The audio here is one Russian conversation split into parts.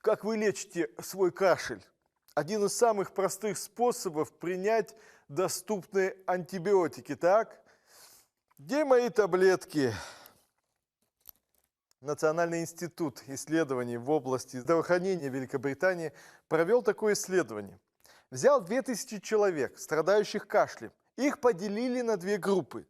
Как вы лечите свой кашель? Один из самых простых способов принять доступные антибиотики, так? Где мои таблетки? Национальный институт исследований в области здравоохранения Великобритании провел такое исследование. Взял 2000 человек, страдающих кашлем. Их поделили на две группы.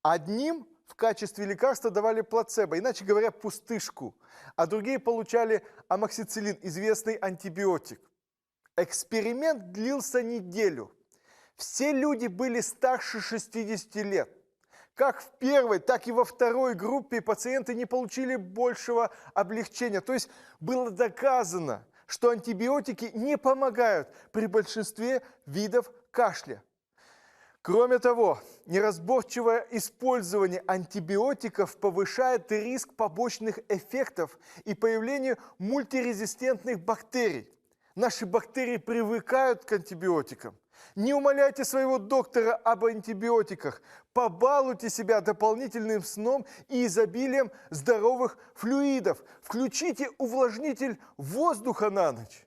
Одним в качестве лекарства давали плацебо, иначе говоря, пустышку, а другие получали амоксициллин, известный антибиотик. Эксперимент длился неделю. Все люди были старше 60 лет. Как в первой, так и во второй группе пациенты не получили большего облегчения. То есть было доказано, что антибиотики не помогают при большинстве видов кашля. Кроме того, неразборчивое использование антибиотиков повышает риск побочных эффектов и появления мультирезистентных бактерий. Наши бактерии привыкают к антибиотикам. Не умоляйте своего доктора об антибиотиках. Побалуйте себя дополнительным сном и изобилием здоровых флюидов. Включите увлажнитель воздуха на ночь.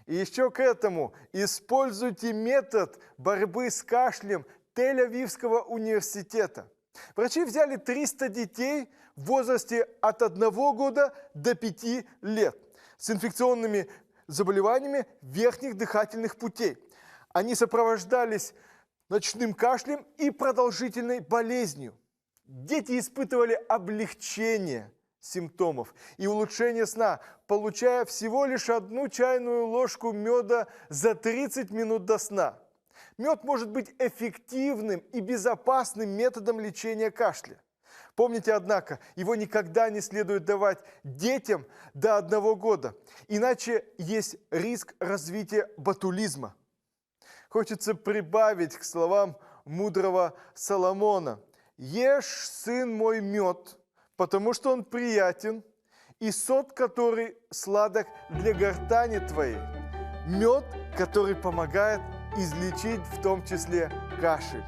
И еще к этому используйте метод борьбы с кашлем Тель-Авивского университета. Врачи взяли 300 детей в возрасте от 1 года до 5 лет с инфекционными заболеваниями верхних дыхательных путей. Они сопровождались ночным кашлем и продолжительной болезнью. Дети испытывали облегчение симптомов и улучшение сна, получая всего лишь 1 чайную ложку меда за 30 минут до сна. Мед может быть эффективным и безопасным методом лечения кашля. Помните, однако, его никогда не следует давать детям до 1 года, иначе есть риск развития ботулизма. Хочется прибавить к словам мудрого Соломона: «Ешь, сын мой, мед, потому что он приятен, и сок, который сладок для гортани твоей». Мед, который помогает излечить в том числе кашель.